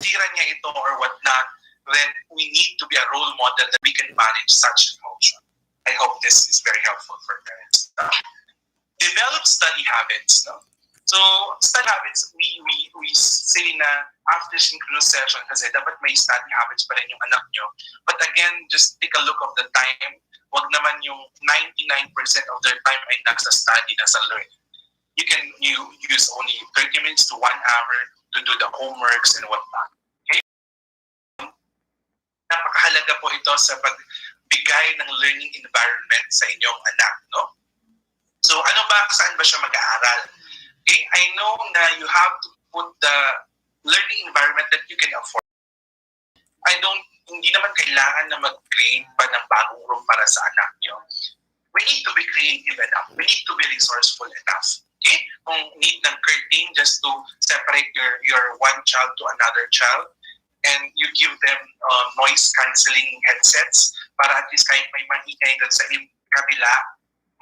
tira niya ito or whatnot, then we need to be a role model that we can manage such emotion. I hope this is very helpful for parents. Develop study habits. No? So, study habits, we say na after synchronous session kasi dapat may study habits pa rin yung anak nyo. But again, just take a look of the time. Wag naman yung 99% of their time ay nasa study, nasa learning. You can use only 30 minutes to 1 hour to do the homeworks and whatnot. Okay? Napakahalaga po ito sa pagbigay ng learning environment sa inyong anak. No? So ano ba, saan ba siya mag-aaral? Okay? I know na you have to put the learning environment that you can afford. Hindi naman kailangan na mag-create pa ng bagong room para sa anak nyo. We need to be creative enough. We need to be resourceful enough. Okay? Kung need ng curtain just to separate your one child to another child, and you give them noise cancelling headsets para at least kahit may maingay doon sa kabila,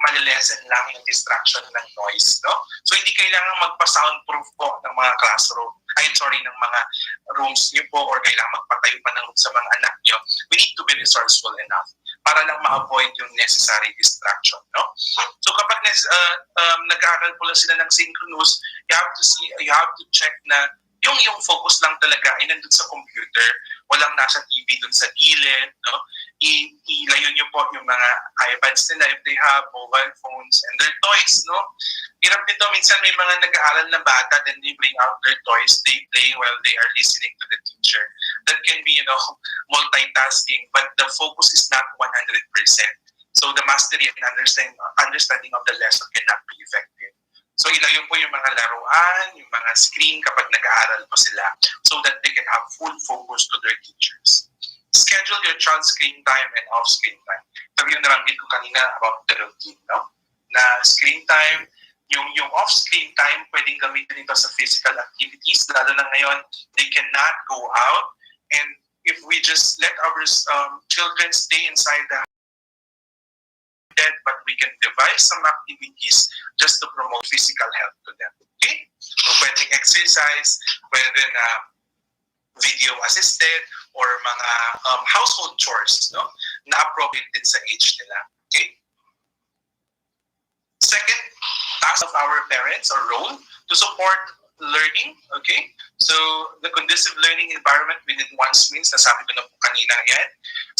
malilesen lang yung distraction ng noise. No? So hindi kailangan magpa-soundproof po ng mga classroom. Ng mga rooms niyo po or kailangan magpatayo pa ng room sa mga anak niyo. We need to be resourceful enough para lang ma-avoid yung necessary distraction. No? So kapag nag-aaral po lang sila ng synchronous, you have to check na yung focus lang talaga ay nandun sa computer, walang nasa TV dun sa gilid, no? Ilayo nyo po yung mga iPads nila if they have mobile phones and their toys, no? Hirap nito, minsan may mga nag-aaral na bata, then they bring out their toys, they play while they are listening to the teacher. That can be, multitasking, but the focus is not 100%. So the mastery and understanding of the lesson cannot be effective. So ilayo po yung mga laruan, yung mga screen kapag nag-aaral po sila so that they can have full focus to their teachers. Schedule your child's screen time and off-screen time. Sabi yung nabanggit ko kanina about the routine, no? Na screen time, yung off-screen time, pwedeng gamitin ito sa physical activities, lalo na ngayon, they cannot go out. And if we just let our children stay inside the but we can devise some activities just to promote physical health to them. Okay? So pwedeng exercise, pwedeng video assisted, or mga household chores, no? Na appropriate din sa age nila. Okay? Second, task of our parents or role to support learning. Okay? So the conducive learning environment within one's means, nasabi ko na po kanina yan.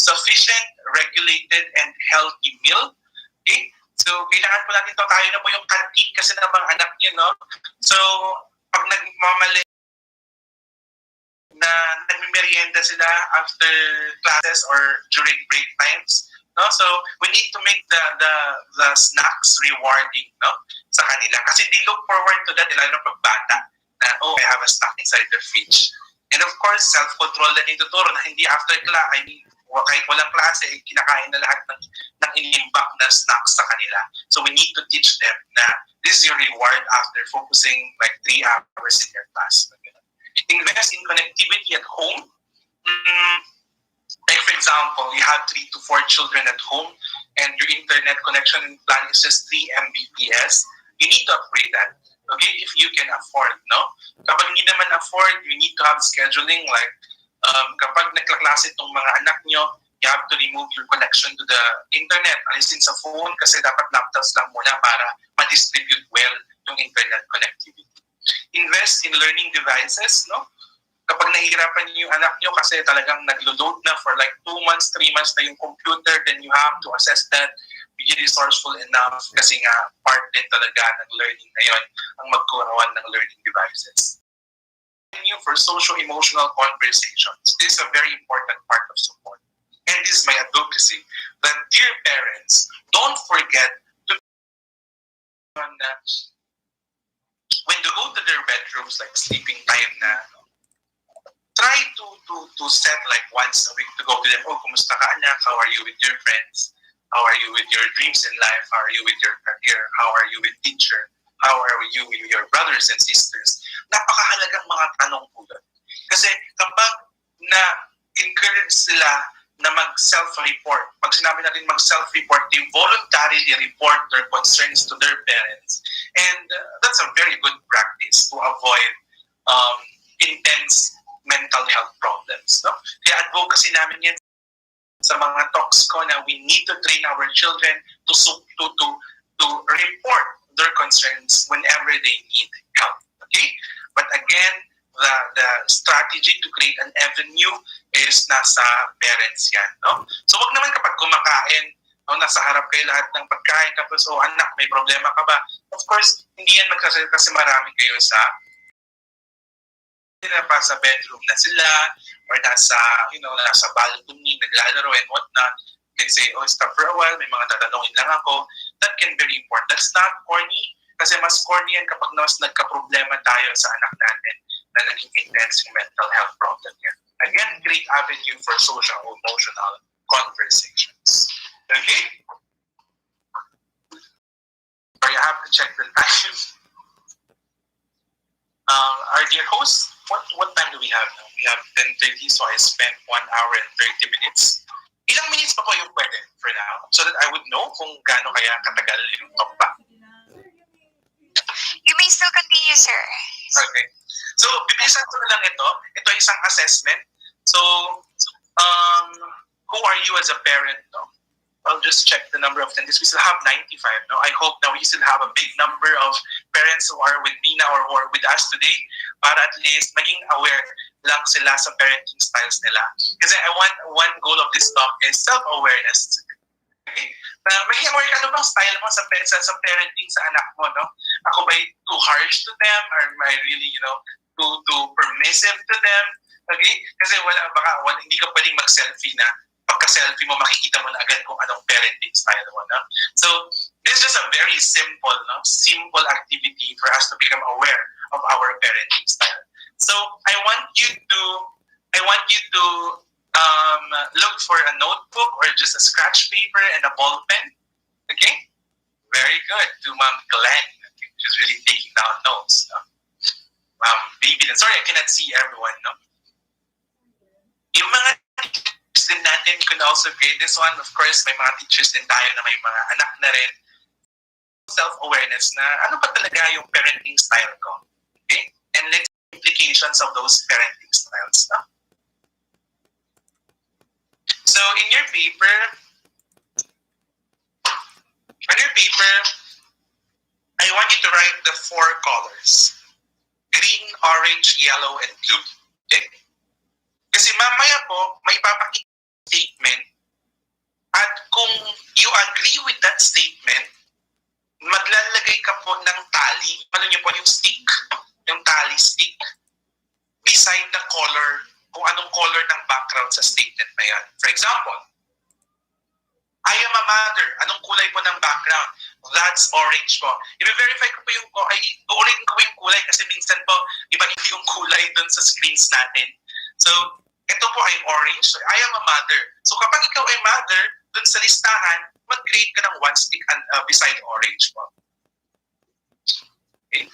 Sufficient, regulated, and healthy meal. Okay? So, kailangan po natin ito. Tayo na po yung canteen kasi ng mga anak niyo, no? So, pag nagmamali na nagmimerienda sila after classes or during break times, no? So, we need to make the snacks rewarding, no? Sa kanila. Kasi they look forward to that, lalo na pagbata, na, I have a snack inside the fridge. And of course, self-control na ituturo na hindi after class, kahit walang klase, kinakain na lahat ng inimbak na snacks sa kanila. So we need to teach them na this is your reward after focusing like 3 hours in your class. Invest in connectivity at home. Like for example, you have 3 to 4 children at home and your internet connection plan is just 3 Mbps. You need to upgrade that. Okay, if you can afford, no? Kapag hindi naman afford, you need to have scheduling like kapag nagkaklase itong mga anak nyo, you have to remove your connection to the internet. Alisin sa phone kasi dapat laptops lang muna para ma-distribute well yung internet connectivity. Invest in learning devices, no? Kapag nahihirapan niyo yung anak nyo kasi talagang naglo-load na for like 2 months, 3 months na yung computer, then you have to assess that, be resourceful enough kasi nga part din talaga ng learning ngayon ang magkaroon ng learning devices. For social-emotional conversations. This is a very important part of support. And this is my advocacy that dear parents, don't forget to when you go to their bedrooms like sleeping time na, try to set like once a week to go to them, kumusta ka anak? How are you with your friends? How are you with your dreams in life? How are you with your career? How are you with teacher? How are you with your brothers and sisters? Napakahalagang mga tanong po doon. Kasi kapag na-encourage sila na mag-self-report, pag sinabi natin mag-self-report, they voluntarily report their concerns to their parents. And that's a very good practice to avoid intense kasi namin yan sa mga talks ko na we need to train our children to report their concerns whenever they need help. Okay? But again, the strategy to create an avenue is nasa parents yan. No? So wag naman kapag kumakain, nasa harap kayo lahat ng pagkain, tapos, anak, may problema ka ba? Of course, hindi yan magsasalita kasi marami kayo sa bedroom na sila, or nasa balcony, naglalaro and whatnot. They say, stop for a while, may mga tatanungin lang ako. That can be very important. That's not corny, kasi mas corny yan kapag nagka-problema tayo sa anak natin na naging intense yung mental health problem yan. Again, great avenue for social emotional conversations. Okay? Sorry, I have to check the time. Our dear host, what time do we have now? We have 10:30, so I spent 1 hour and 30 minutes. Ilang minutes pa po yung pwede for now? So that I would know kung gaano kaya katagal yung talk back. You may still continue, sir. Okay. So, bibilisan ko na lang ito. Ito ay isang assessment. So, who are you as a parent? No? I'll just check the number of attendees. We still have 95. No? I hope now we still have a big number of parents who are with me now or who are with us today para at least maging aware lang sila sa parenting styles nila. Kasi I want one goal of this talk is self-awareness. Okay? Maging aware ka, ano bang style mo sa parenting sa anak mo? No? Ako ba too harsh to them? Or am I really, too permissive to them? Okay? Kasi hindi ka pwedeng mag-selfie na pagka-selfie mo, makikita mo na agad kung anong parenting style mo. No? So, this is just a very simple activity for us to become aware of our parenting style. So, I want you to look for a notebook or just a scratch paper and a ball pen. Okay? Very good. To Ma'am Glenn. She's really taking down notes. No? Sorry, I cannot see everyone. No? Yung mga teachers din natin, you can also create this one. Of course, may mga teachers din tayo na may mga anak na rin. Self-awareness na ano ba talaga yung parenting style ko? Okay? And let's see implications of those parenting styles. No? So, in your paper, I want you to write the 4 colors. Green, orange, yellow, and blue. Okay? Kasi mamaya po, may papakita statement at kung you agree with that statement, maglalagay ka po ng tali. Ano niyo po yung stick, yung tali stick, beside the color, kung anong color ng background sa statement na yan. For example, I am a mother. Anong kulay po ng background? That's orange po. I-verify ko po ulitin ko po yung kulay kasi minsan po, iba-iba yung kulay dun sa screens natin. So, ito po ay orange. So, I am a mother. So, kapag ikaw ay mother, dun sa listahan, mag-create ka ng 1 stick beside orange po. Okay?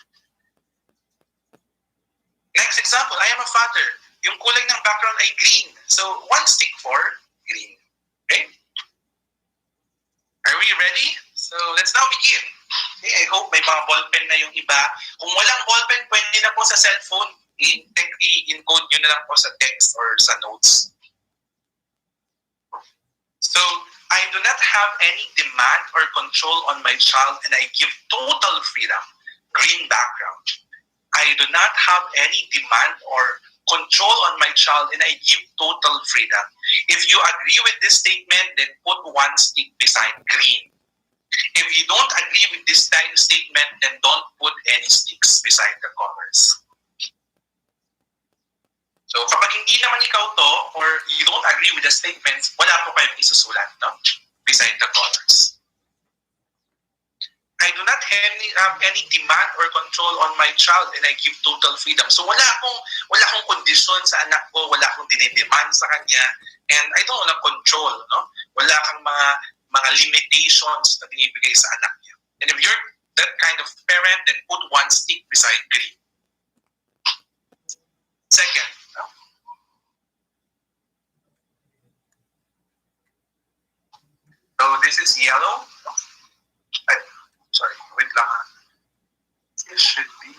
Next example, I am a father. Yung kulay ng background ay green. So, 1 stick for green. Okay? Are we ready? So, let's now begin. Okay, I hope may mga ballpen na yung iba. Kung walang ballpen, pwede na po sa cellphone. I-encode nyo na lang po sa text or sa notes. So, I do not have any demand or control on my child and I give total freedom. Green background. I do not have any demand or control on my child and I give total freedom. If you agree with this statement, then put 1 stick beside green. If you don't agree with this statement, then don't put any sticks beside the colors. So kapag hindi naman ikaw to, or you don't agree with the statements, wala po kayong isusulat, no? Beside the colors. I do not have any demand or control on my child and I give total freedom. So wala akong kondisyon sa anak ko, wala akong dinidemand sa kanya, and I don't want control, no? Wala kang mga limitations na binibigay sa anak niya. And if you're that kind of parent, then put 1 stick beside green. Second, no? So this is yellow. Sorry, wait lang. This should be.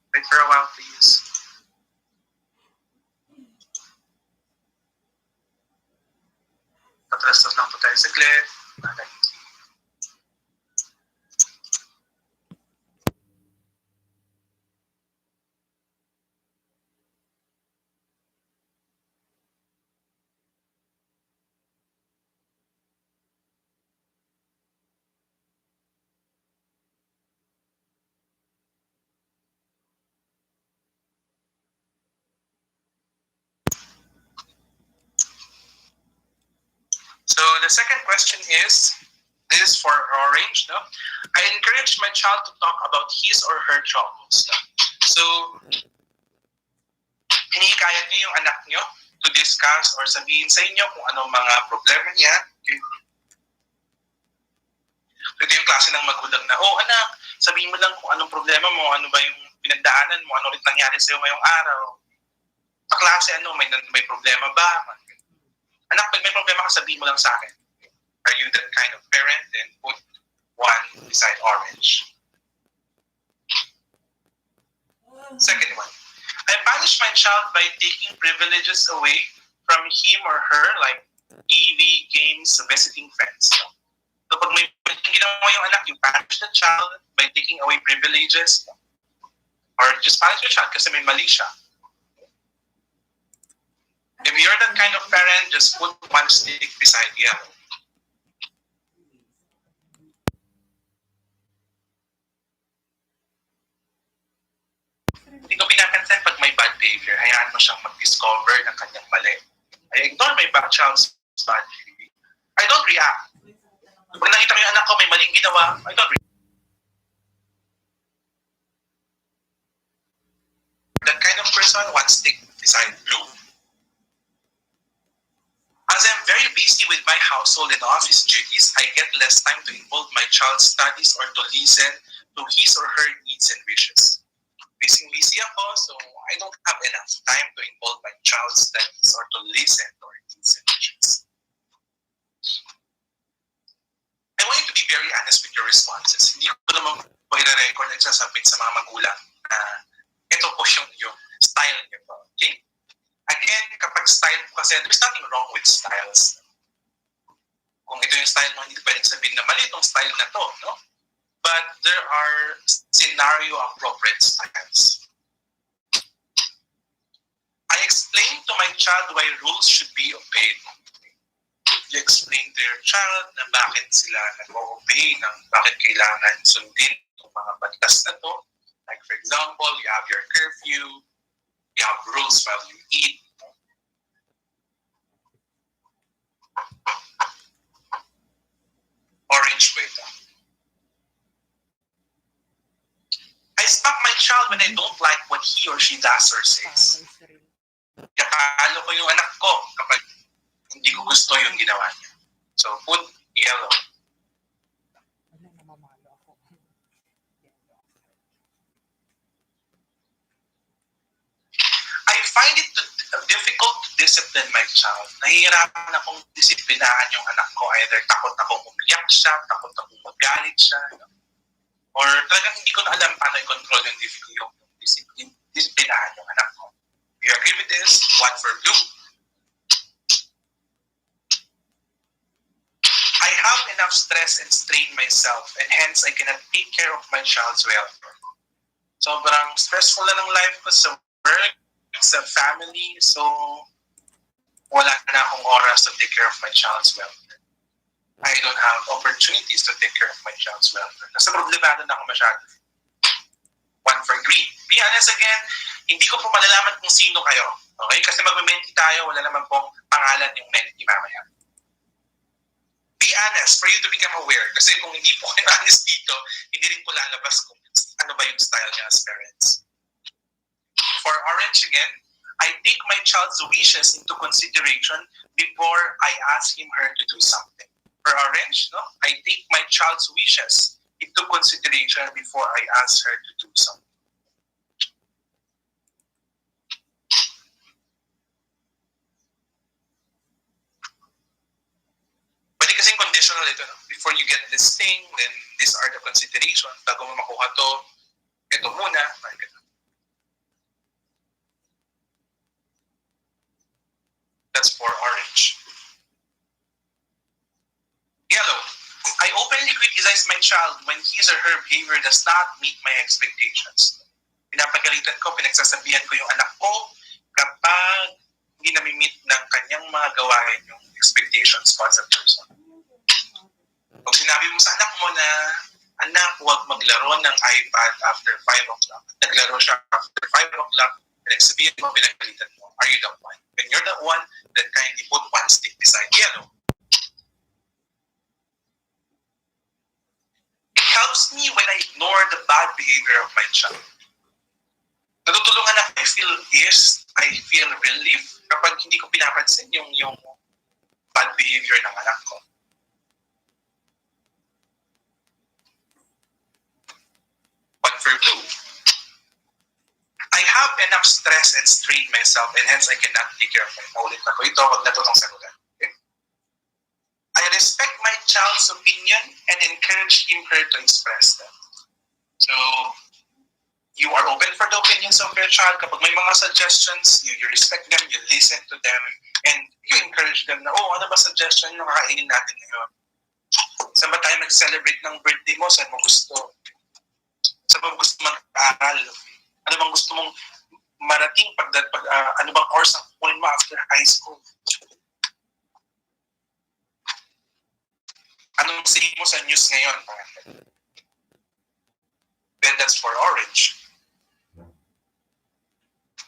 Later a while, please. Patras lang po tayo saglit. So the second question is, this is for Orange, no? I encourage my child to talk about his or her troubles. No? So, hinihikayat niyo yung anak niyo to discuss or sabihin sa inyo kung anong mga problema niya. Okay? Ito yung klase ng magulang na, oh anak, sabihin mo lang kung anong problema mo, ano ba yung pinagdaanan mo, ano ulit nangyari sa'yo ngayong araw. Sa klase, may problema ba? Anak, pag may problema ka, sabihin mo lang sa akin. Are you that kind of parent? Then put one beside Orange. Second one. I punish my child by taking privileges away from him or her, like TV, games, visiting friends. So pag may ginawa yung anak, you punish the child by taking away privileges, or just punish your child kasi may mali siya. If you're that kind of parent, just put one stick beside the other. Hindi ko pinapansin pag may bad behavior, hayaan mo siyang mag-discover ng kanyang mali. I ignore my child's bad behavior. I don't react. Pag nakita ko yung anak ko may maling ginawa, I don't react. That kind of person, one stick beside blue. As I'm very busy with my household and office duties, I get less time to involve my child's studies or to listen to his or her needs and wishes. Busy ako, so I don't have enough time to involve my child's studies or to listen to her needs and wishes. I want you to be very honest with your responses. Hindi ko naman po i-record at sasabit sa mga magulang na ito po yung style niyo po. Okay? Again, kapag style po kasi, there's nothing wrong with styles. Kung ito yung style mo, hindi pwedeng sabihin na mali itong style na to, no? But there are scenario-appropriate styles. I explain to my child why rules should be obeyed. You explain to your child na bakit sila nag-obey, bakit kailangan sundin itong mga batas na to. Like for example, you have your curfew, you have rules while you eat. Orange waiter. I stop my child when I don't like what he or she does or says. Kakalo ko yung anak ko kapag hindi ko gusto yung ginawa niya. So, put yellow. I find it difficult to discipline my child. Nahihirapan akong disiplinahan yung anak ko. Either takot akong umiyak siya, takot akong magalit siya, or talagang hindi ko na alam paano i-control yung disiplinahan yung anak ko. Do you agree with this? One for blue. I have enough stress and strain myself, and hence I cannot take care of my child's welfare. Sobrang stressful na ng life ko sa work, sa family, so wala na akong oras to take care of my child's welfare. I don't have opportunities to take care of my child's welfare. Kasi problemado na ako masyado. One for green. Be honest again, hindi ko po malalaman kung sino kayo. Okay? Kasi mag-menti tayo, wala naman pong pangalan yung menti mamaya. Be honest for you to become aware. Kasi kung hindi po kayo honest dito, hindi rin po lalabas kung ano ba yung style niya as parents. For Orange again, I take my child's wishes into consideration before I ask him or her to do something. For Orange, no? I take my child's wishes into consideration before I ask her to do something. Pwede kasing conditional ito, no? Before you get this thing, then these are the considerations. Bago mo makuha to, ito muna. for orange. Yellow. I openly criticize my child when his or her behavior does not meet my expectations. Pinapagalitan ko, pinagsasabihan ko yung anak ko kapag hindi nami-meet ng kanyang mga gawain yung expectations ko as a person. Pag sinabi mo sa anak mo na, anak, huwag maglaro ng iPad after 5 o'clock. Naglaro siya after 5 o'clock, pinagsabihan mo, pinagalitan mo. Are you the one? When you're the one, then kindly put one stick beside yellow. It helps me when I ignore the bad behavior of my child. Natutulungan ako, I feel relief kapag hindi ko pinapansin yung bad behavior ng anak ko. But for blue, I have enough stress and strain myself and hence I cannot take care of my ulit ako. Ito, wag na itong sagutan. Okay? I respect my child's opinion and encourage him her to express them. So, you are open for the opinions of your child. Kapag may mga suggestions, you respect them, you listen to them, and you encourage them na, ano ba suggestion yung kakainin natin ngayon? Saan ba tayo mag-celebrate ng birthday mo? Saan mo gusto? Saan mo gusto mag-aaral? Ano bang gusto mong marating ano bang course ang kukunin mo after high school? Anong say mo sa news ngayon? Then that's for orange.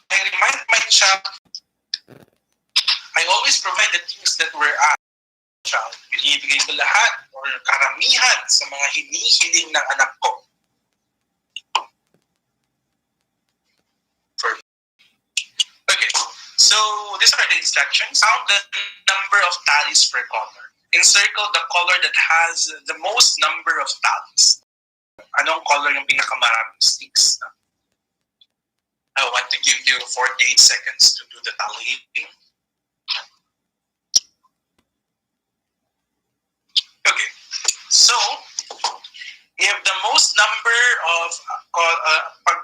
I remind my child, I always provide the things that were asked. Child, binibigay ko lahat or karamihan sa mga hinihiling ng anak ko. Okay, so these are the instructions. Count the number of tallies per color. Encircle the color that has the most number of tallies. Anong color yung pinakamaraming sticks? I want to give you 48 seconds to do the tallying. Okay, so if the most number of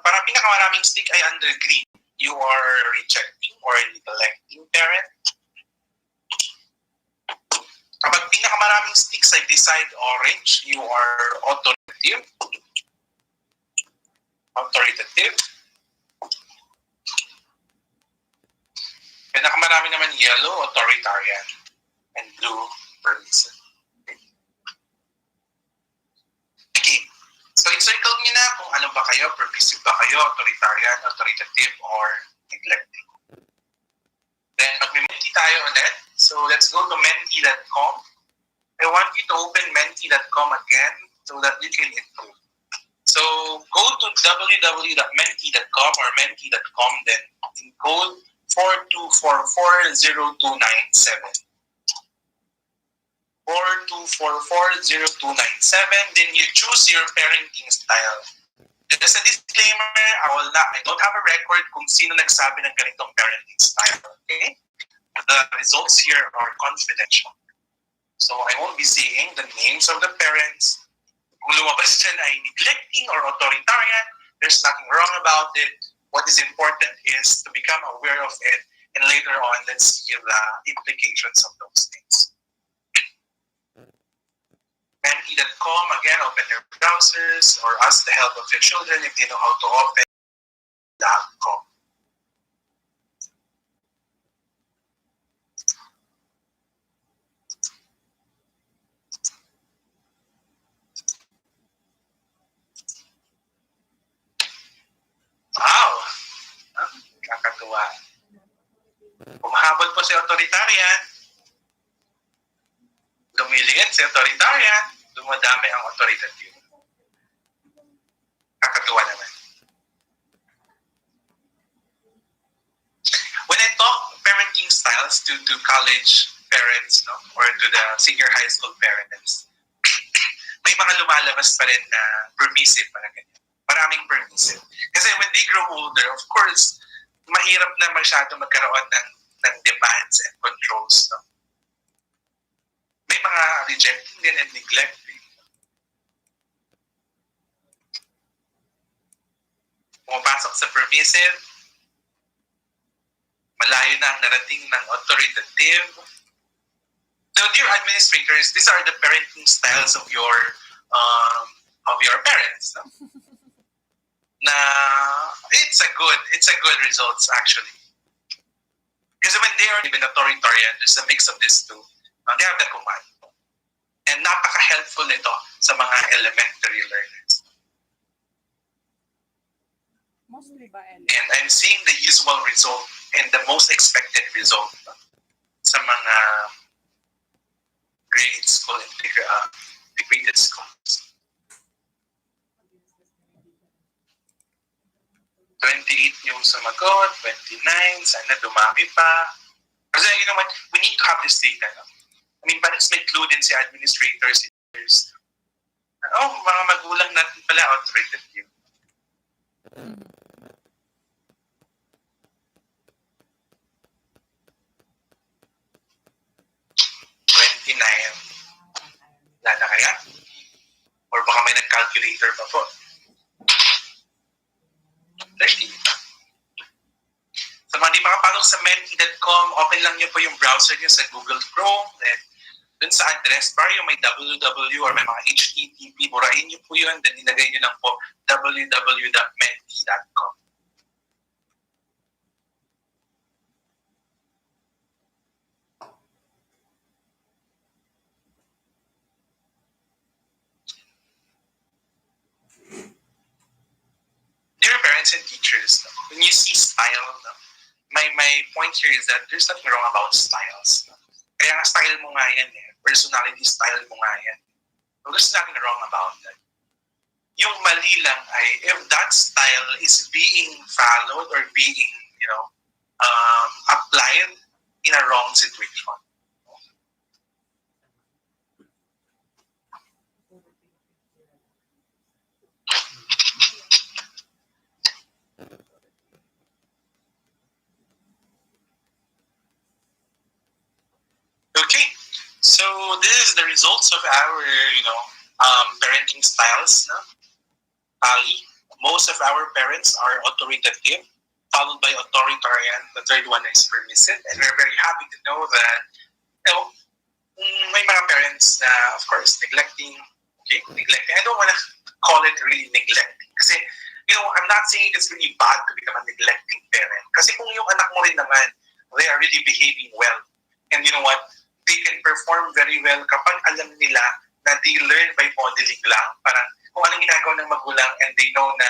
para pinakamaraming stick ay under green, you are rejecting or neglecting parent. Kapag pinakamaraming sticks ay beside orange, you are authoritative. Pinakamarami naman yellow, authoritarian, and blue, permissive. Okay, so encircle nyo na kung ano ba kayo, permissive ba kayo, authoritarian, authoritative, or neglecting. Then mag-menti tayo ulit. So let's go to menti.com. I want you to open menti.com again so that you can improve. So go to www.menti.com or menti.com, then encode 42440297. 42440297, then you choose your parenting style. As a disclaimer, I don't have a record kung sino nagsabi ng ganitong parenting style. Okay? The results here are confidential. So I won't be saying the names of the parents. Kung lumabas dyan ay neglecting or authoritarian, there's nothing wrong about it. What is important is to become aware of it, and later on, let's see the implications of those things. Menti.com, again, open your browsers or ask the help of your children if they know how to open .com. Wow! Kakatuwa. Humahabol po si authoritarian. Lumiliit si authoritarian. Dumadami ang authoritative. Kakatuwa naman. When I talk parenting styles to college parents, no, or to the senior high school parents, may mga lumalabas pa rin na permissive, parang ganyan. Maraming permissive. Kasi when they grow older, of course, mahirap na masyado magkaroon ng demands and controls. No? May mga rejecting din and neglecting. Pumapasok sa permissive, malayo na ang narating ng authoritative. So, dear administrators, these are the parenting styles of your parents. No? Na it's a good results actually. Because when they are even authoritarian, there's a mix of these two. They have the command. And napaka-helpful ito sa mga elementary learners. Mostly ba And I'm seeing the usual result and the most expected result sa mga grade school integrated schools. 28 yung sumagot, 29, sana dumami pa. Kasi you know what, we need to have this data. No? I mean, parang may clue din si administrators, mga magulang natin pala authoritative. Wala na kaya? Or baka may nag-calculator pa po. 30. Sa mga di makapasok sa menti.com, open lang niyo po yung browser niyo sa Google Chrome. Then, dun sa address bar, yung may www or may mga HTTP, burahin niyo po yun. Then, ilagay niyo lang po www.menti.com. Dear parents and teachers, when you see style, my point here is that there's nothing wrong about styles. Kaya nga style mo nga yan personality style mo nga yan. So there's nothing wrong about that. Yung mali lang ay if that style is being followed or being, applied in a wrong situation. Okay, so this is the results of our, parenting styles. No? Most of our parents are authoritative, followed by authoritarian. The third one is permissive, and we're very happy to know that, may mga parents na, of course, neglecting. I don't want to call it really neglecting, kasi, I'm not saying it's really bad to become a neglecting parent. Kasi kung yung anak mo rin naman, they are really behaving well. And you know what? They can perform very well kapag alam nila na they learn by modeling lang. Parang kung anong ginagawa ng magulang and they know na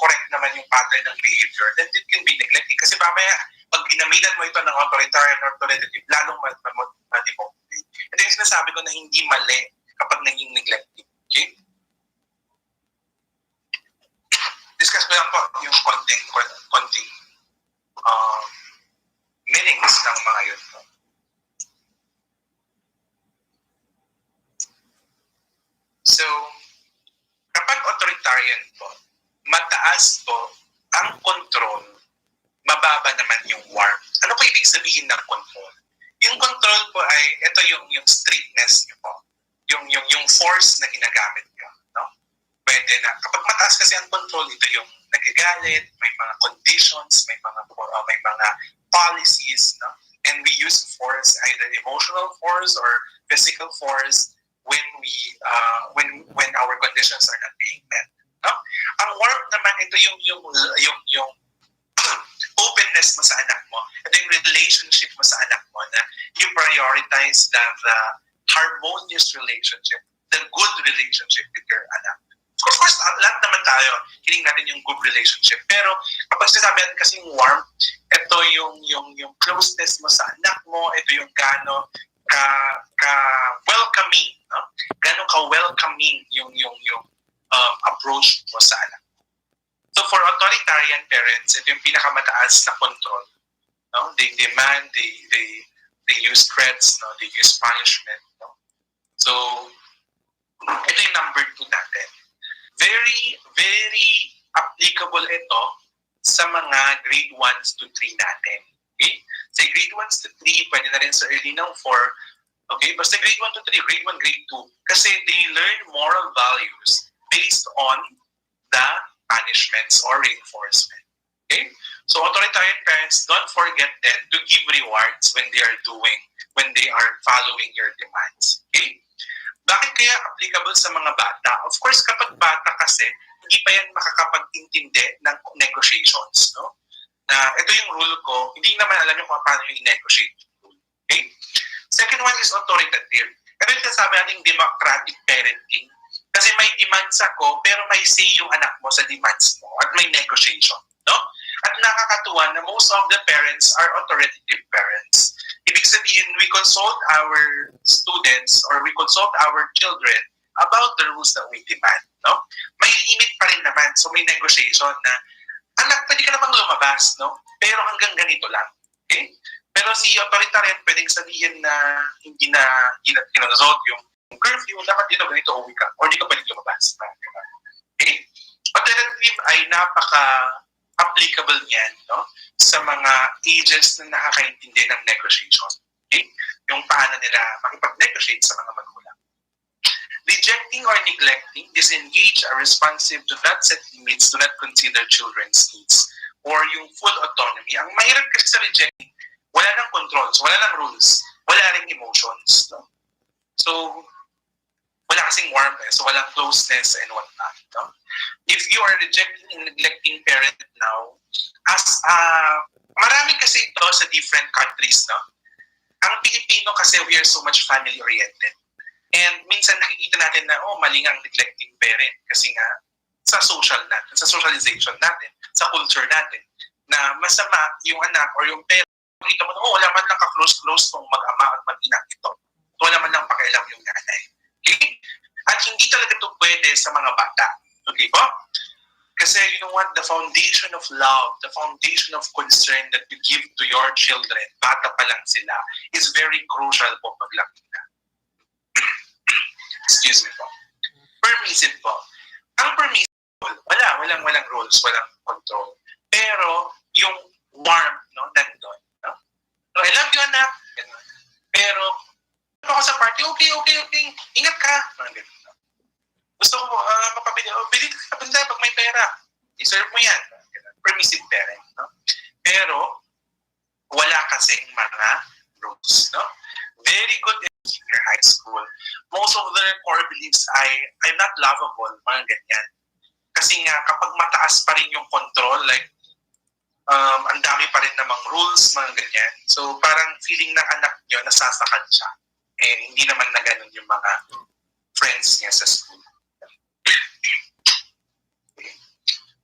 correct naman yung pattern ng behavior, then it can be neglecting. Kasi mamaya, pag ginamitan mo ito ng authoritarian or authoritative, lalong ma-demotivate. Ito yung sinasabi ko na hindi mali kapag naging neglecting. Okay? Discuss ko lang po yung konting meanings ng mga yun. So, kapag authoritarian po, mataas po ang control, mababa naman yung warmth. Ano po ibig sabihin ng control? Yung control po ay, ito yung strictness niyo po. Yung force na ginagamit niyo. No? Pwede na. Kapag mataas kasi ang control, ito yung nagagalit, may mga conditions, may mga policies, no? And we use force, either emotional force or physical force, when our conditions are not being met. No? Ang warmth naman, ito yung openness mo sa anak mo. Ito yung relationship mo sa anak mo na you prioritize the harmonious relationship, the good relationship with your anak. Of course, lahat naman tayo, hiling natin yung good relationship. Pero kapag sinasabi natin kasing warmth, ito yung closeness mo sa anak mo, ito yung gano'n ka-welcoming, no? Gano'n ka-welcoming yung approach mo sa anak. So for authoritarian parents, ito yung pinakamataas na control. No? They demand, they use threats, no? They use punishment. No? So, ito yung number 2 natin. Very, very applicable ito sa mga grade 1 to 3 natin. Okay? Sa grade 1 to 3, pwede na rin sa early ng 4. Okay? Basta grade 1 to 3, grade 1, grade 2. Kasi they learn moral values based on the punishments or reinforcement. Okay? So authoritarian parents, don't forget then to give rewards when they are following your demands. Okay? Bakit kaya applicable sa mga bata? Of course, kapag bata kasi, hindi pa yan makakapag-intindi ng negotiations. No? Na ito yung rule ko, hindi naman alam yung kung paano yung negotiate yung rule. Okay? Second one is authoritative. Ito yung sasabi natin democratic parenting. Kasi may demands ako, pero may say yung anak mo sa demands mo at may negotiation. No? At nakakatuwa na most of the parents are authoritative parents. Ibig sabihin, we consult our students or we consult our children about the rules that we demand. No? May limit pa rin naman. So may negotiation na, anak, pwede ka namang lumabas, no? Pero hanggang ganito lang. Okay? Pero si authoritarian, pwedeng sabihin na hindi na kinazot yung curfew, dapat dito ganito uwi ka or hindi ka pwede lumabas. Okay? Authoritative ay napaka-applicable niyan, no? Sa mga ages na nakakaintindi ng negotiation. Okay? Yung paano nila makipag-negotiate sa mga magulang. Rejecting or neglecting, disengage, are responsive, do not set limits, do not consider children's needs, or yung full autonomy. Ang mahirap kasi sa rejecting, wala nang controls, wala nang rules, wala ring emotions. No? So, wala kasing warmth, so walang closeness and whatnot. No? If you are rejecting and neglecting parent now, marami kasi ito sa different countries. No? Ang Pilipino kasi, we are so much family-oriented. And minsan nakikita natin na, mali nga ang neglecting parent kasi nga sa social natin, sa socialization natin, sa culture natin, na masama yung anak or yung parent. Makita mo na, wala man lang ka-close-close kung mag-ama at mag-inak ito. Wala man lang pakialam yung nanay. Okay? At hindi talaga ito pwede sa mga bata. Okay po? Kasi you know what? The foundation of love, the foundation of concern that you give to your children, bata pa lang sila, is very crucial po paglaki na. Excuse me po. Permissive po. Ang permissive, walang rules, walang control. Pero yung warmth, no, nandun. No? So, I love you, anak. Pero, ako sa party, okay. Ingat ka. Gusto ko mapabili. Bili ka banda pag may pera. I-serve mo yan. Permissive parent. No? Pero, wala kasing mga rules. No? Very good in senior high school. Most of their core beliefs ay, I'm not lovable, mga ganyan. Kasi nga, kapag mataas pa rin yung control, like, ang dami pa rin namang rules, mga ganyan. So, parang feeling ng anak nyo, nasasakal siya. Hindi naman na ganun yung mga friends niya sa school.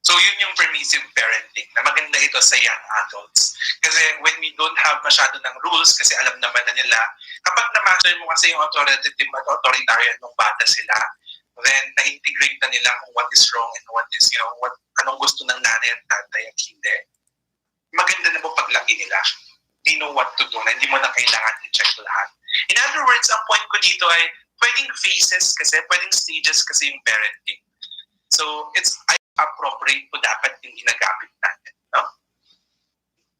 So, yun yung permissive parenting na maganda ito sa young adults. Kasi when we don't have masyado ng rules, kasi alam naman na nila, kapag na-master mo kasi yung authoritative at authoritarian nung bata sila, then na-integrate na nila kung what is wrong and what is, anong gusto ng nanay at tatay at hindi. Maganda na po paglaki nila. They know what to do na hindi mo na kailangan i-check lahat. In other words, ang point ko dito ay pwedeng phases kasi, pwedeng stages kasi yung parenting. So, it's appropriate po dapat yung ginagamit natin. No?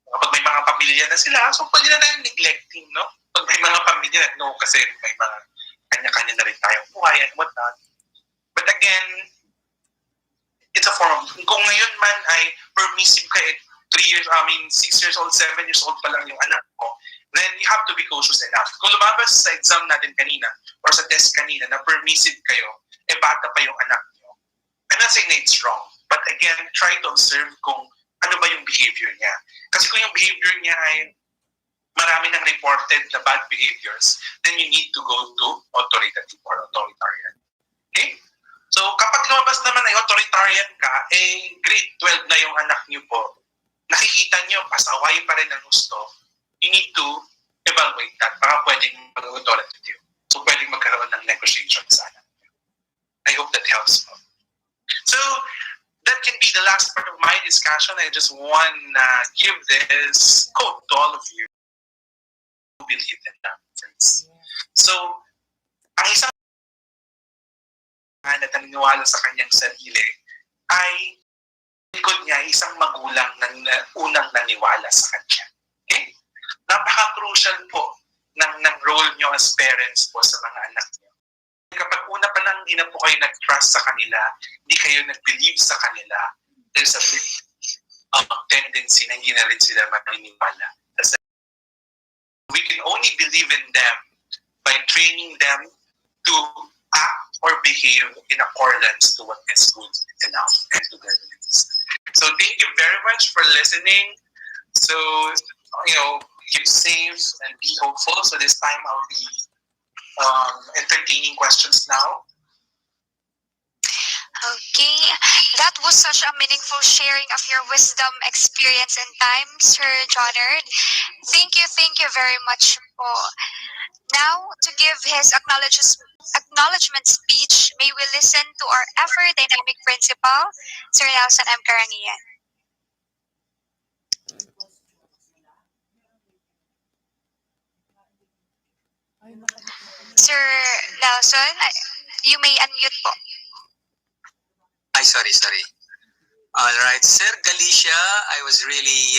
Kapag may mga pamilya na sila, so pwede na tayong neglecting. No? Pag may mga pamilya na, no, kasi may mga kanya-kanya na rin tayong buhay and whatnot. But again, it's a form of, kung ngayon man ay permissive ka 6 years old, 7 years old pa lang yung anak mo, then you have to be cautious enough. Kung lumabas sa exam natin kanina or sa test kanina na permissive kayo, bata pa yung anak nyo, I'm not saying that it's wrong. But again, try to observe kung ano ba yung behavior niya. Kasi kung yung behavior niya ay marami ng reported na bad behaviors, then you need to go to authoritative or authoritarian. Okay? So, kapag lumabas naman ay authoritarian ka, grade 12 na yung anak niyo po, nakikita niyo, pasaway pa rin ang gusto, you need to evaluate that para pwedeng mag-authoritative. So, pwedeng magkaroon ng negotiation sana. I hope that helps mo. So, that can be the last part of my discussion. I just want to give this quote to all of you who believe in that, friends. So, ang isang na naniniwala sa kanyang sarili ay likod niya isang magulang na unang naniwala sa kanya. Okay? Napaka-crucial po ng role niyo as parents po sa mga anak niyo. Kapag una pa lang hindi na po kayo nag-trust sa kanila, hindi kayo nag-believe sa kanila, there's a tendency na hindi na rin sila maniniwala. Kasi we can only believe in them by training them to act or behave in accordance to what is good enough and to their limits. So thank you very much for listening. So, keep safe and be hopeful. So this time I'll be entertaining questions now. Okay, that was such a meaningful sharing of your wisdom, experience, and time, Sir Johnard. Thank you very much po. Now, to give his acknowledgement speech, may we listen to our ever dynamic principal, Sir Nelson M. Karangian. Sir Nelson, you may unmute po. Ay, sorry. All right, Sir Galicia, I was really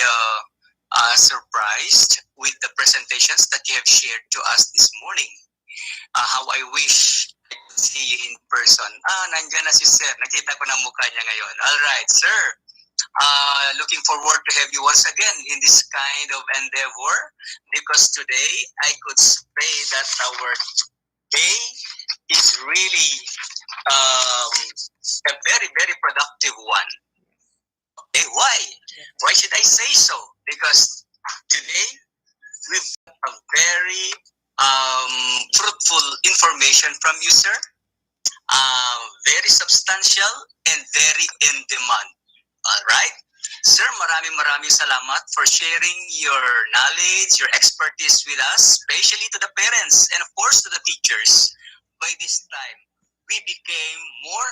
surprised with the presentations that you have shared to us this morning. How I wish I could see you in person. Nandiyan na si Sir. Nakita ko ng mukha niya ngayon. All right, Sir. Looking forward to have you once again in this kind of endeavor, because today I could say that our day is really a very, very productive one. Okay, why? Why should I say so? Because today we've got a very fruitful information from you, sir. Very substantial and very in demand. All right? Sir, maraming salamat for sharing your knowledge, your expertise with us, especially to the parents and of course to the teachers. By this time, we became more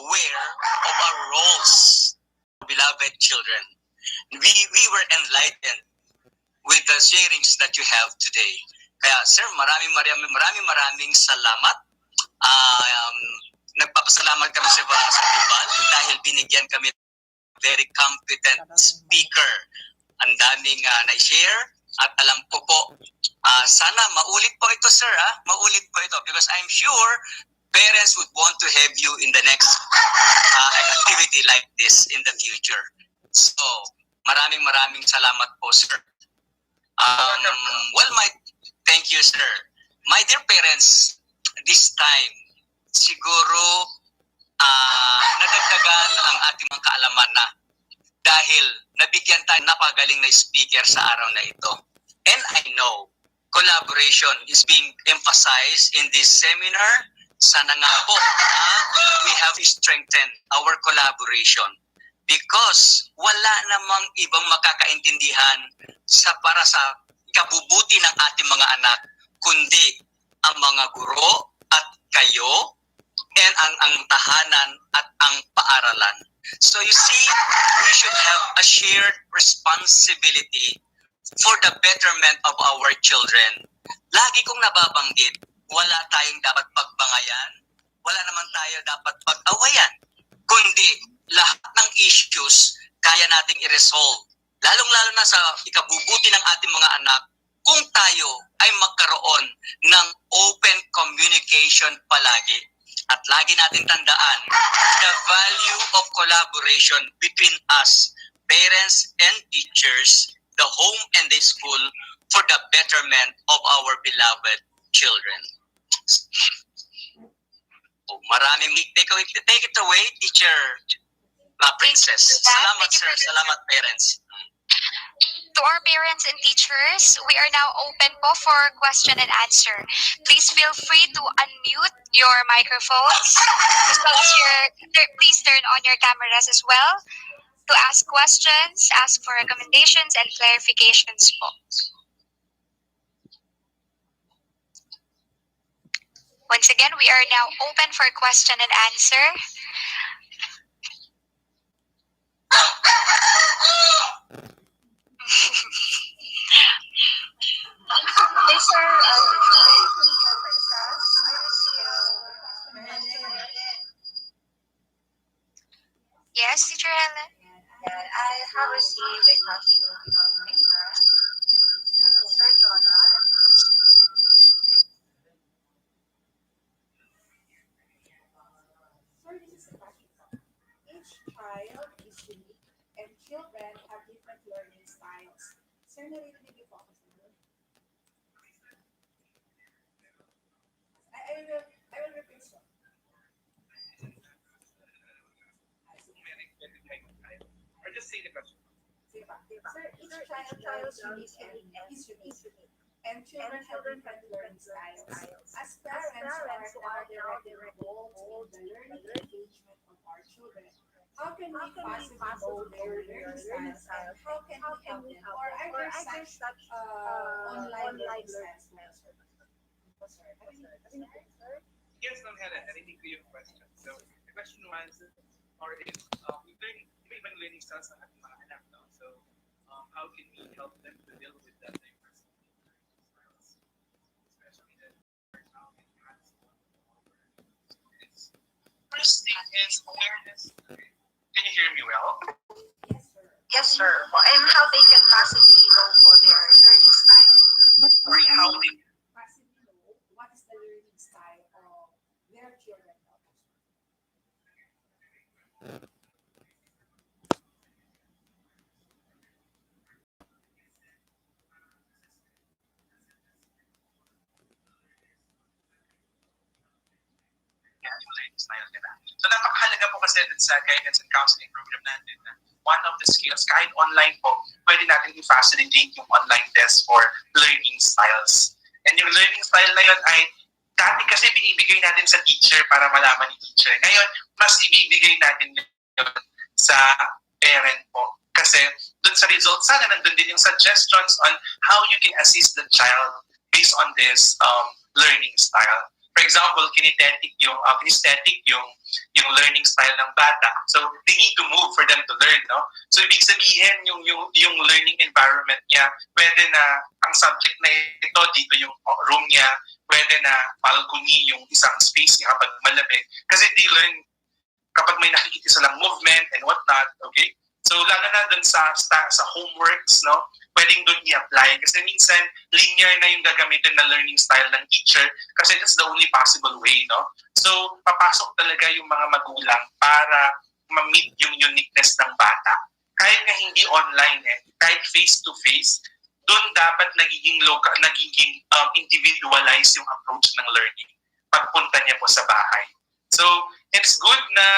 aware of our roles, beloved children. We were enlightened with the sharings that you have today. Kaya sir, maraming salamat. Nagpapasalamat kami sa Bibal dahil binigyan kami ng very competent speaker. Ang daming na-share at alam ko po, sana maulit po ito, sir. Maulit po ito because I'm sure parents would want to have you in the next activity like this in the future. So, maraming salamat po, sir. Thank you, sir. My dear parents, this time, siguro nadagdagan ang ating mga kaalaman na dahil nabigyan tayo napagaling na speaker sa araw na ito. And I know collaboration is being emphasized in this seminar. Sana nga po we have to strengthen our collaboration because wala namang ibang makakaintindihan para sa ikabubuti ng ating mga anak kundi ang mga guro at kayo and ang tahanan at ang paaralan. So you see, we should have a shared responsibility for the betterment of our children. Lagi kong nababanggit, wala tayong dapat pagbangayan, wala naman tayo dapat pag-awayan, kundi lahat ng issues kaya nating i-resolve. Lalong-lalo na sa ikabubuti ng ating mga anak kung tayo ay magkaroon ng open communication palagi. At lagi natin tandaan the value of collaboration between us, parents and teachers, the home and the school for the betterment of our beloved children. Maraming take it away, teacher Princess. Salamat sir, salamat parents. To our parents and teachers, we are now open po for question and answer. Please feel free to unmute your microphones as well as please turn on your cameras as well to ask questions, ask for recommendations and clarifications po. Once again, we are now open for question and answer. Yes, sir. Yes, Teacher Helen? I have received a copy from Sir Jonah. Sir, this is a question. Each child is unique and children have different learning styles. Sir, narito niyo po ako, sir. I will repeat, sir. Or just say the question. Sige pa. Sir, each child is unique and children have different learning styles. As parents who are directly involved in the learning engagement of our children, how can we possibly know their learning styles and how can we help them? Or are there such online learning styles? Yes, Ma'am Helen, I think your question. So the question was, or is even learning styles ng ating mga anak, no? So how can we help them to deal with that diversity in learning styles, especially that now it has first thing is awareness. Can you hear me well? Yes, sir. And how they can possibly know for their learning style. But Or how they possibly know what is the learning style of their children? yung learning style nila. So napakahalaga po kasi dun sa guidance and counseling program natin na one of the skills, kahit online po, pwede natin i-facilitate yung online test for learning styles. And yung learning style na yun ay dati kasi binibigay natin sa teacher para malaman ni teacher. Ngayon, mas ibibigay natin yun sa parent po. Kasi dun sa results, sana nandun din yung suggestions on how you can assist the child based on this learning style. For example, kinesthetic yung learning style ng bata. So they need to move for them to learn, no? So ibig sabihin yung learning environment niya, pwede na ang subject na ito dito yung room niya, pwede na balcony yung isang space niya kapag malamig. Kasi they learn kapag may nakikita silang movement and whatnot, okay? So lalo na dun sa homeworks, no? Pwedeng dun i-apply kasi minsan linear na yung gagamitin na learning style ng teacher kasi that's the only possible way, no? So papasok talaga yung mga magulang para ma-meet yung uniqueness ng bata. Kahit na hindi online kahit face-to-face, dun dapat nagiging individualized yung approach ng learning pagpunta niya po sa bahay. So it's good na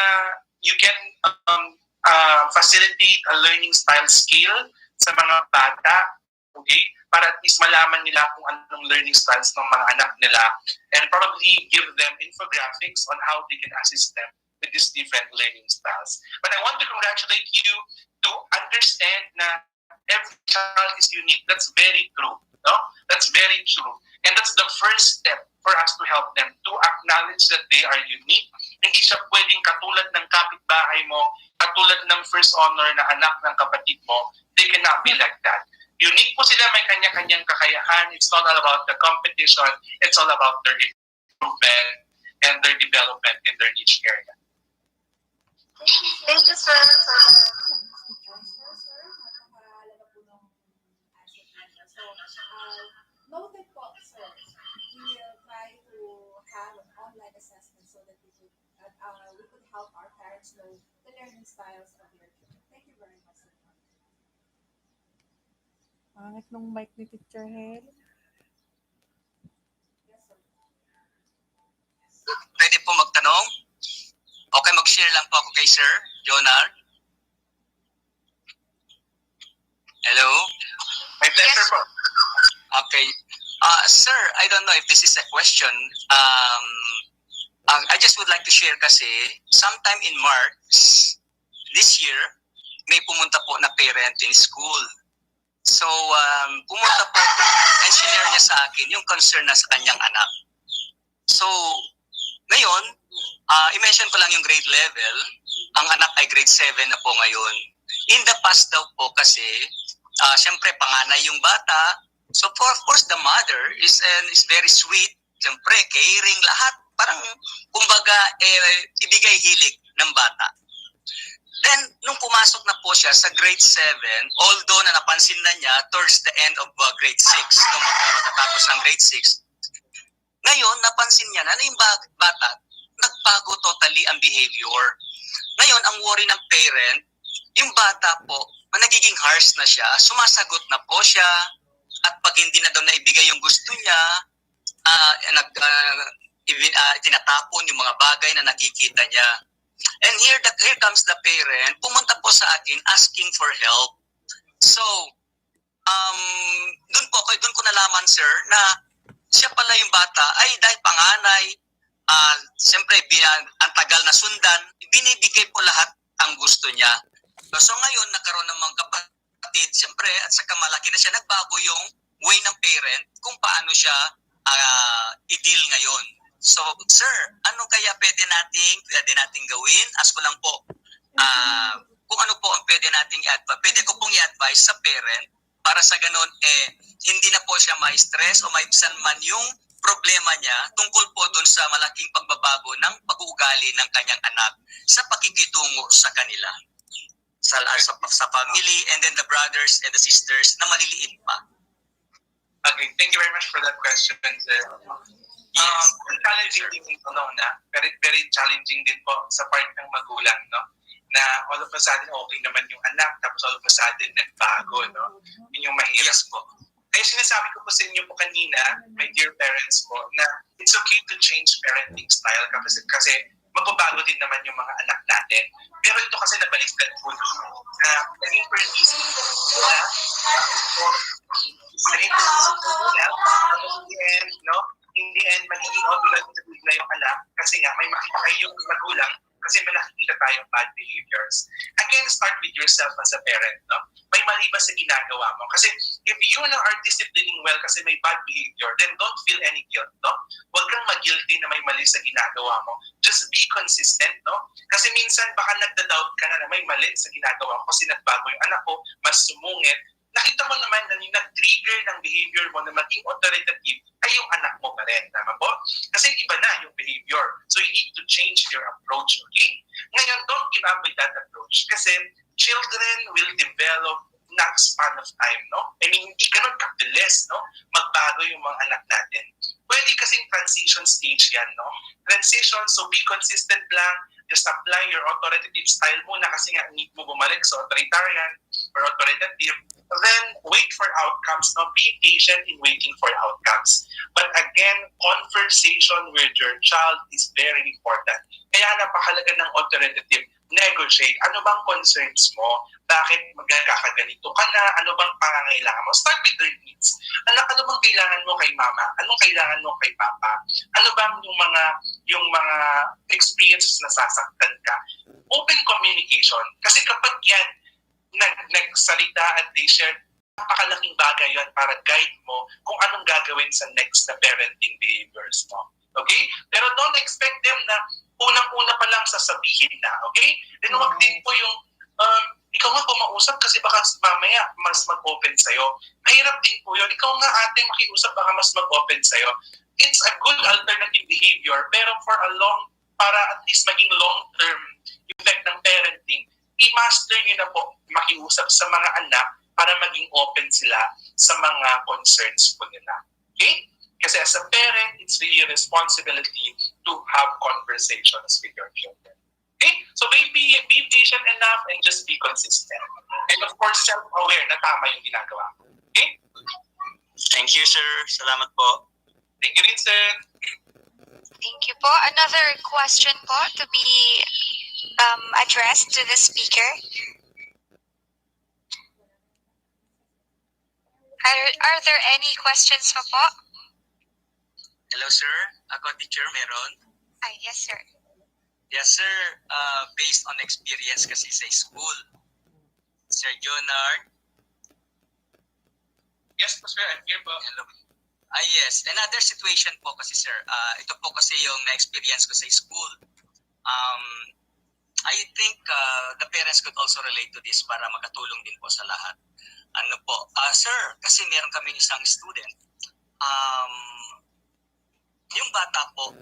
you can facilitate a learning style skill sa mga bata, okay? Para at least malaman nila kung anong learning styles ng mga anak nila and probably give them infographics on how they can assist them with these different learning styles. But I want to congratulate you to understand na every child is unique. That's very true. No? That's very true. And that's the first step for us to help them to acknowledge that they are unique. Hindi siya pwedeng katulad ng kapitbahay mo, katulad ng first honor na anak ng kapatid mo. They cannot be like that. Unique po sila, may kanya-kanyang kakayahan. It's not all about the competition. It's all about their improvement and their development in their niche area. Thank you, sir, for Noted po, sir. We will try to have an online assessment so that we could help our parents know the learning styles of their children. Thank you very much, sir. Pangit nung mic ni Teacher Hel. Yes, sir. Pwede po magtanong? Okay, mag-share lang po ako kay Sir Jonard. Hello? My pleasure po. Okay. Sir, I don't know if this is a question. I just would like to share kasi sometime in March this year, may pumunta po na parent in school. So, pumunta po and share niya sa akin yung concern na sa kanyang anak. So, ngayon, i-mention ko lang yung grade level. Ang anak ay grade 7 na po ngayon. In the past daw po kasi, siyempre panganay yung bata. So, of course, the mother is very sweet. Siyempre, caring lahat. Parang, kumbaga, ibigay hilig ng bata. Then, nung pumasok na po siya sa grade 7, although na napansin na niya towards the end of grade 6, nung magtatapos ng grade 6, ngayon, napansin niya na yung bata, nagbago totally ang behavior. Ngayon, ang worry ng parent, yung bata po, nagiging harsh na siya, sumasagot na po siya, at pag hindi na daw naibigay yung gusto niya, tinatapon yung mga bagay na nakikita niya. And here comes the parent, pumunta po sa akin asking for help. So, doon ko nalaman, sir, na siya pala yung bata ay dahil panganay, siyempre ang tagal na sundan, binibigay po lahat ang gusto niya. So ngayon, nagkaroon ng mga kapatid, siyempre, at saka malaki na siya, nagbago yung way ng parent kung paano siya i-deal ngayon. So, sir, ano kaya pwede nating gawin? Ask ko lang po, kung ano po ang pwede nating i-advise. Pwede ko pong i-advise sa parent para sa ganun, hindi na po siya ma-stress o maibsan man yung problema niya tungkol po dun sa malaking pagbabago ng pag-uugali ng kanyang anak sa pakikitungo sa kanila. Sa family, and then the brothers and the sisters na maliliit pa. Okay, thank you very much for that question, sir. Yes. Challenging din ito, no, na very challenging din po sa part ng magulang, no? Na all of a sudden okay naman yung anak, tapos all of a sudden nagbago, no? Yun yung mahirap. Yes po. Kaya sinasabi ko po sa inyo po kanina, my dear parents po, na it's okay to change parenting style kasi magbabago din naman yung mga anak natin. Pero ito kasi nabaliktad po na naging permissive na in the end, magiging automatic na yung anak kasi nga may makita kayong magulang kasi may nakikita tayong bad behaviors. Again, start with yourself as a parent. No? May mali ba sa ginagawa mo? Kasi if you now are disciplining well kasi may bad behavior, then don't feel any guilt. No? Huwag kang mag-guilty na may mali sa ginagawa mo. Just be consistent. No? Kasi minsan baka nagda-doubt ka na may mali sa ginagawa ko kasi nagbago yung anak ko, mas sumungit. Nakita mo naman na yung nag-trigger ng behavior mo na maging authoritative ay yung anak mo pa rin. Tama po? Kasi iba na yung behavior. So you need to change your approach. Okay? Ngayon, don't give up with that approach. Kasi children will develop not span of time. No? I mean, hindi ganun kabilis. No? Magbago yung mga anak natin. Pwede kasing transition stage yan. No? Transition, so be consistent lang. Just apply your authoritative style muna kasi nga need mo bumalik sa authoritarian or authoritative. Then, wait for outcomes. Now, be patient in waiting for outcomes. But again, conversation with your child is very important. Kaya napakalaga ng authoritative. Negotiate. Ano bang concerns mo? Bakit magkakaganito ka na? Ano bang pangangailangan mo? Start with your needs. Anak, ano bang kailangan mo kay mama? Anong kailangan mo kay papa? Ano bang yung mga experiences na sasaktan ka? Open communication. Kasi kapag yan, nagsalita at they share, napakalaking bagay yan para guide mo kung anong gagawin sa next na parenting behaviors mo. Okay? Pero don't expect them na unang-una pa lang sasabihin na. Okay? Then wag din po yung ikaw nga kumausap kasi baka mamaya mas mag-open sa'yo. Mahirap din po yun. Ikaw nga ate makiusap baka mas mag-open sa'yo. It's a good alternative behavior pero para at least maging long-term effect ng parenting, i-master nyo na po makiusap sa mga anak para maging open sila sa mga concerns po nila. Okay? Kasi as a parent, it's really a responsibility to have conversations with your children. Okay? So be patient enough and just be consistent. And of course, self-aware na tama yung ginagawa. Okay? Thank you, sir. Salamat po. Thank you rin, sir. Thank you po. Another question po to be addressed to the speaker. Are there any questions pa po? Hello, sir. Ako, teacher, meron. Yes, sir. Yes, sir. Based on experience kasi sa school. Sir Jonard. Yes po, sir. I'm here po. Hello. Yes. Another situation po kasi, sir. Ito po kasi yung na-experience ko sa school. I think the parents could also relate to this para makatulong din po sa lahat. Ano po? Sir, kasi meron kaming isang student. Yung bata po,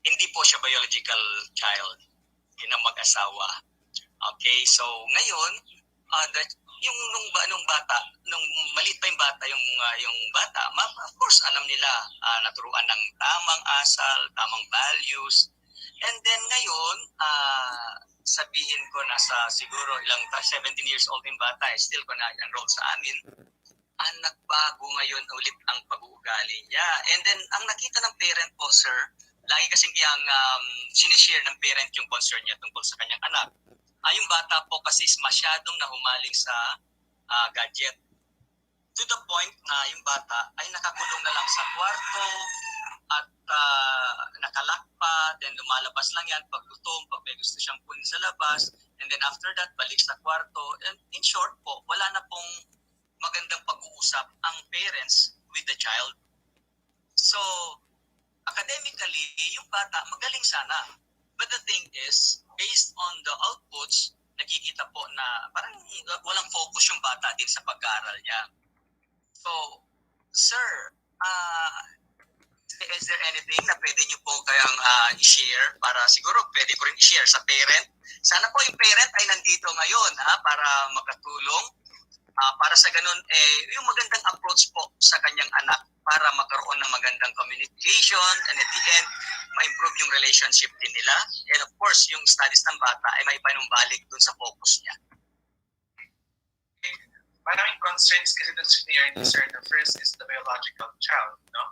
hindi po siya biological child. Yun ang mag-asawa. Okay, so ngayon, nung bata, nung maliit pa yung bata, yung bata, of course, alam nila, naturuan ng tamang asal, tamang values. And then ngayon, sabihin ko nasa siguro ilang 17 years old yung bata, still ko na-enroll sa amin, nagbago ngayon ulit ang pag-uugali niya. And then, ang nakita ng parent po, sir, lagi kasing yung sinishare ng parent yung concern niya tungkol sa kanyang anak. Yung bata po kasi is masyadong nahumaling sa gadget. To the point na yung bata ay nakakulong na lang sa kwarto at nakalak pa, then lumalabas lang yan pag gutom, pag may gusto siyang kunin sa labas, and then after that, balik sa kwarto. And in short po, wala na pong magandang pag-uusap ang parents with the child. So, academically, yung bata magaling sana. But the thing is, based on the outputs, nakikita po na parang walang focus yung bata din sa pag-aaral niya. So, sir, is there anything na pwede niyo po kayang i-share para siguro pwede ko rin i-share sa parent? Sana po yung parent ay nandito ngayon para makatulong. Para sa ganun, yung magandang approach po sa kanyang anak para magkaroon ng magandang communication and at the end, ma-improve yung relationship din nila. And of course, yung studies ng bata ay may panumbalik dun sa focus niya. Maraming concerns kasi dun ni Sir. The first is the biological child, no?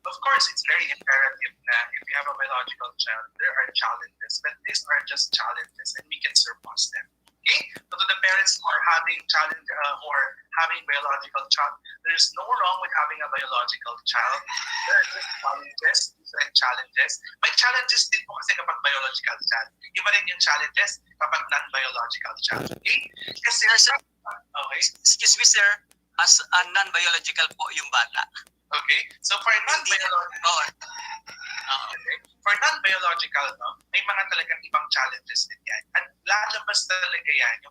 Of course, it's very imperative na if you have a biological child, there are challenges, but these are just challenges and we can surpass them. Okay? So to the parents who are having challenge or having biological child, there's no wrong with having a biological child. There are just challenges, different challenges. May challenges din po kasi kapag biological child. Iba rin yung challenges kapag non-biological child. Okay? Kasi Sir, okay. excuse me sir, as a non-biological po yung bata. Okay? So for non-biological, okay. For non-biological, no, may mga talagang ibang challenges din yan. At lalabas talaga yan yung